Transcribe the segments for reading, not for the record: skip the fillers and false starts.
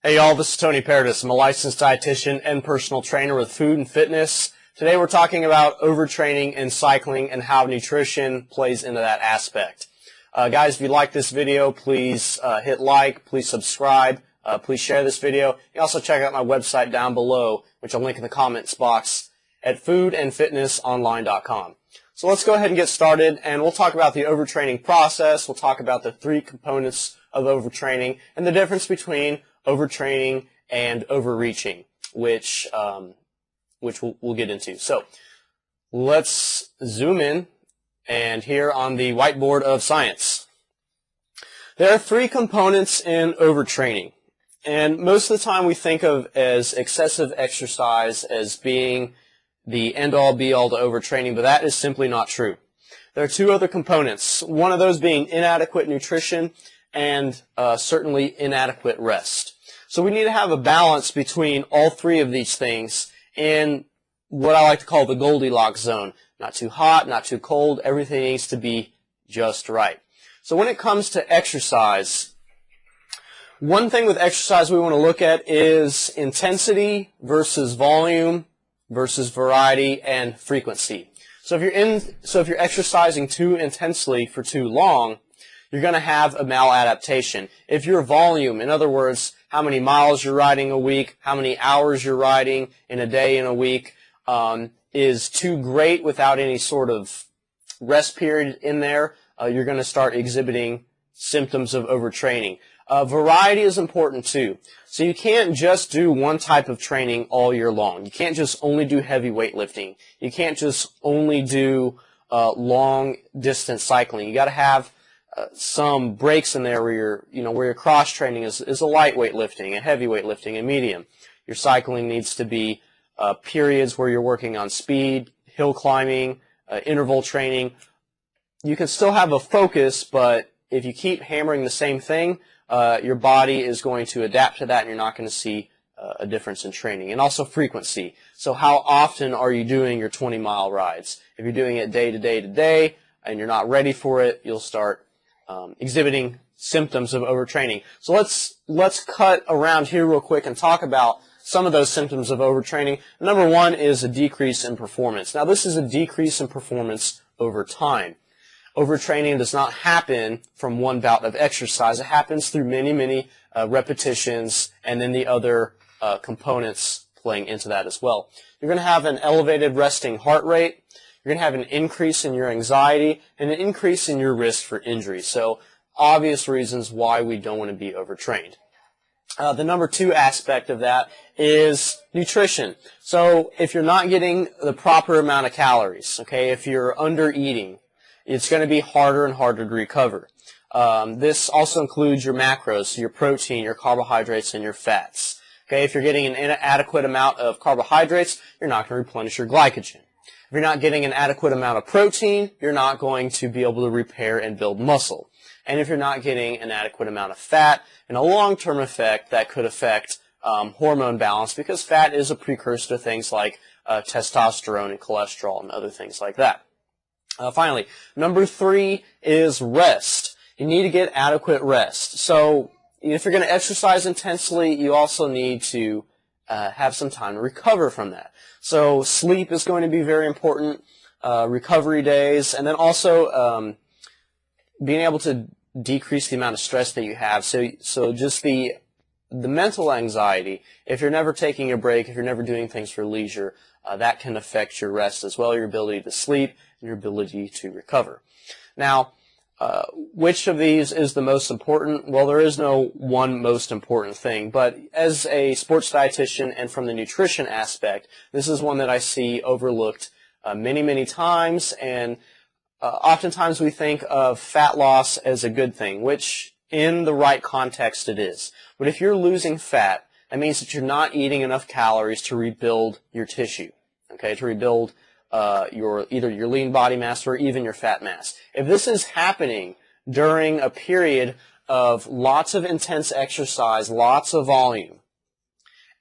Hey y'all, this is Tony Paradis. I'm a licensed dietitian and personal trainer with food and fitness. Today we're talking about overtraining and cycling and how nutrition plays into that aspect. Guys, if you like this video, please hit like, please subscribe, please share this video. You can also check out my website down below, which I'll link in the comments box at foodandfitnessonline.com. So let's go ahead and get started, and we'll talk about the overtraining process. We'll talk about the three components of overtraining and the difference between overtraining and overreaching, which we'll get into. So let's zoom in, and here on the whiteboard of science, there are three components in overtraining, and most of the time we think of as excessive exercise as being the end-all be-all to overtraining, but that is simply not true. There are two other components, one of those being inadequate nutrition and certainly inadequate rest. So we need to have a balance between all three of these things in what I like to call the Goldilocks zone. Not too hot, not too cold, everything needs to be just right. So when it comes to exercise, one thing with exercise we want to look at is intensity versus volume versus variety and frequency. So if you're exercising too intensely for too long, you're going to have a maladaptation. If your volume, in other words, how many miles you're riding a week, how many hours you're riding in a day, in a week, is too great without any sort of rest period in there, you're going to start exhibiting symptoms of overtraining. Variety is important too. So you can't just do one type of training all year long. You can't just only do heavy weightlifting. You can't just only do long distance cycling. You got to have some breaks in there where your cross training is a lightweight lifting, a heavyweight lifting, a medium. Your cycling needs to be periods where you're working on speed, hill climbing, interval training. You can still have a focus, but if you keep hammering the same thing, your body is going to adapt to that, and you're not going to see a difference in training. And also frequency. So how often are you doing your 20-mile rides? If you're doing it day to day to day, and you're not ready for it, you'll start exhibiting symptoms of overtraining. So let's cut around here real quick and talk about some of those symptoms of overtraining. Number one is a decrease in performance. Now this is a decrease in performance over time. Overtraining does not happen from one bout of exercise. It happens through many repetitions, and then the other components playing into that as well. You're going to have an elevated resting heart rate. You're going to have an increase in your anxiety and an increase in your risk for injury. So obvious reasons why we don't want to be overtrained. The number two aspect of that is nutrition. So if you're not getting the proper amount of calories, okay, if you're under eating, it's going to be harder and harder to recover. This also includes your macros, so your protein, your carbohydrates, and your fats. Okay, if you're getting an inadequate amount of carbohydrates, you're not going to replenish your glycogen. If you're not getting an adequate amount of protein, you're not going to be able to repair and build muscle. And if you're not getting an adequate amount of fat, in a long-term effect, that could affect hormone balance, because fat is a precursor to things like testosterone and cholesterol and other things like that. Finally, number three is rest. You need to get adequate rest. So if you're going to exercise intensely, you also need to have some time to recover from that. So sleep is going to be very important, recovery days, and then also being able to decrease the amount of stress that you have. So just the mental anxiety, if you're never taking a break, if you're never doing things for leisure, that can affect your rest as well, your ability to sleep, and your ability to recover. Now, which of these is the most important? Well, there is no one most important thing, but as a sports dietitian and from the nutrition aspect, this is one that I see overlooked many times, and oftentimes we think of fat loss as a good thing, which in the right context it is. But if you're losing fat, that means that you're not eating enough calories to rebuild your tissue, okay, to rebuild either your lean body mass or even your fat mass. If this is happening during a period of lots of intense exercise, lots of volume,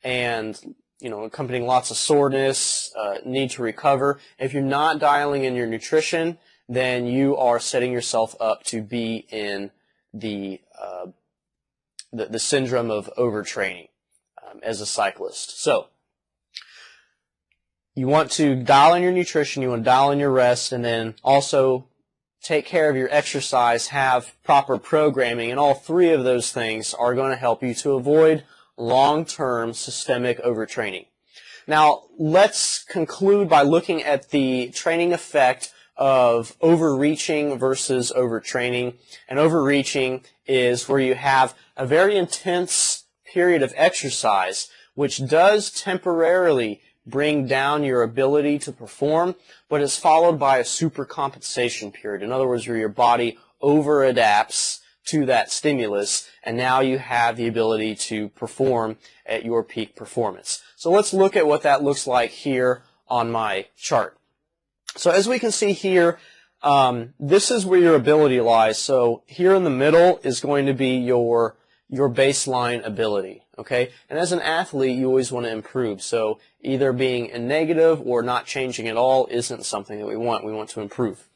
and accompanying lots of soreness, need to recover, if you're not dialing in your nutrition, then you are setting yourself up to be in the syndrome of overtraining. as a cyclist. So you want to dial in your nutrition, you want to dial in your rest, and then also take care of your exercise, have proper programming, and all three of those things are going to help you to avoid long-term systemic overtraining. Now, let's conclude by looking at the training effect of overreaching versus overtraining. And overreaching is where you have a very intense period of exercise, which does temporarily bring down your ability to perform, but is followed by a supercompensation period. In other words, where your body over-adapts to that stimulus, and now you have the ability to perform at your peak performance. So let's look at what that looks like here on my chart. So as we can see here, this is where your ability lies. So here in the middle is going to be your baseline ability, okay? And as an athlete, you always want to improve. So either being a negative or not changing at all isn't something that we want. We want to improve.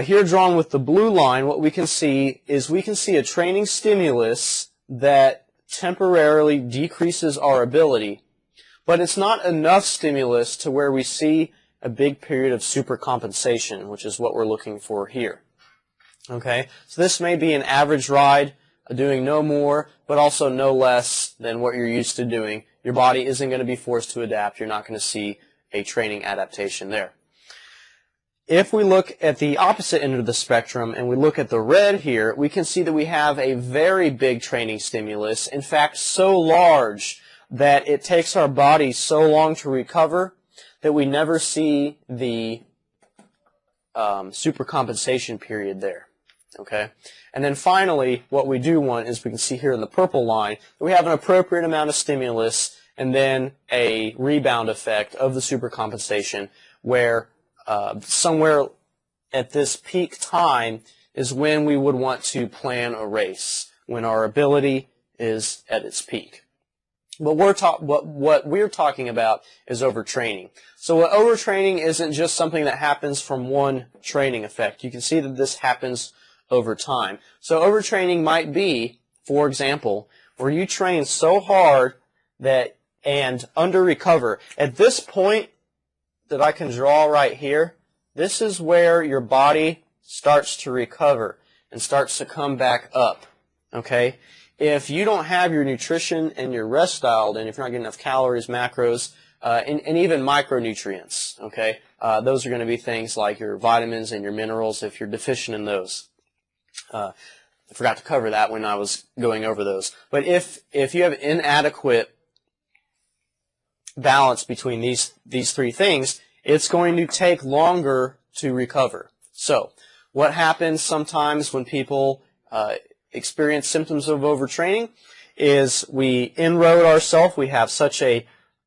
Here drawn with the blue line, what we can see is we can see a training stimulus that temporarily decreases our ability, but it's not enough stimulus to where we see a big period of supercompensation, which is what we're looking for here. Okay, so this may be an average ride, doing no more, but also no less than what you're used to doing. Your body isn't going to be forced to adapt. You're not going to see a training adaptation there. If we look at the opposite end of the spectrum and we look at the red here, we can see that we have a very big training stimulus, in fact so large that it takes our body so long to recover that we never see the supercompensation period there. Okay, and then finally, what we do want is we can see here in the purple line that we have an appropriate amount of stimulus and then a rebound effect of the supercompensation where somewhere at this peak time is when we would want to plan a race, when our ability is at its peak. But what we're talking about is overtraining. So overtraining isn't just something that happens from one training effect. You can see that this happens over time. So overtraining might be, for example, where you train so hard that and under recover. At this point that I can draw right here, this is where your body starts to recover and starts to come back up. Okay? If you don't have your nutrition and your rest dialed in, if you're not getting enough calories, macros, and even micronutrients, okay, those are going to be things like your vitamins and your minerals if you're deficient in those. I forgot to cover that when I was going over those. But if you have inadequate balance between these three things, it's going to take longer to recover. So what happens sometimes when people experience symptoms of overtraining is we inroad ourselves. We have such a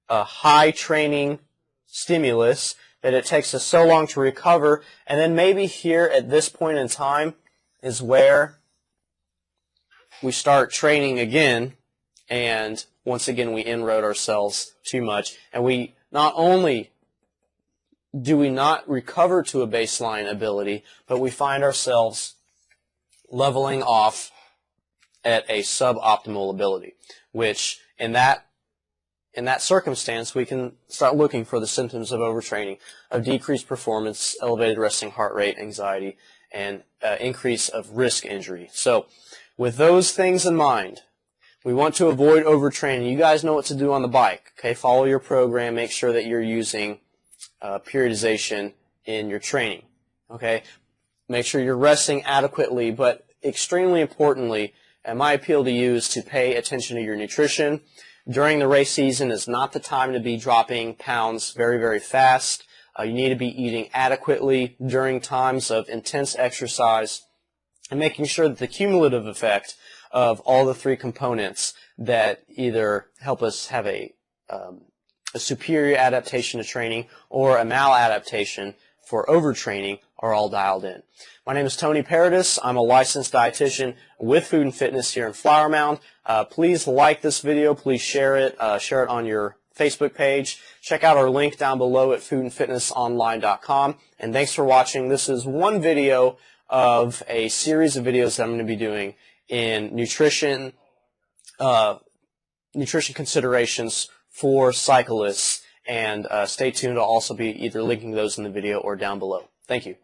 high training stimulus that it takes us so long to recover, and then maybe here at this point in time is where we start training again, and once again we inroad ourselves too much, and we not only do we not recover to a baseline ability, but we find ourselves leveling off at a suboptimal ability, which in that circumstance we can start looking for the symptoms of overtraining, of decreased performance, elevated resting heart rate, anxiety, and increase of risk injury. So with those things in mind, we want to avoid overtraining. You guys know what to do on the bike. Okay, follow your program. Make sure that you're using periodization in your training. Okay, make sure you're resting adequately, but extremely importantly, and my appeal to you is to pay attention to your nutrition. During the race season is not the time to be dropping pounds very, very fast. You need to be eating adequately during times of intense exercise and making sure that the cumulative effect of all the three components that either help us have a superior adaptation to training or a maladaptation for overtraining are all dialed in. My name is Tony Paradis. I'm a licensed dietitian with Food and Fitness here in Flower Mound. Please like this video. Please share it. Share it on your Facebook page. Check out our link down below at foodandfitnessonline.com. And thanks for watching. This is one video of a series of videos that I'm going to be doing in nutrition, nutrition considerations for cyclists, and stay tuned. I'll also be either linking those in the video or down below. Thank you.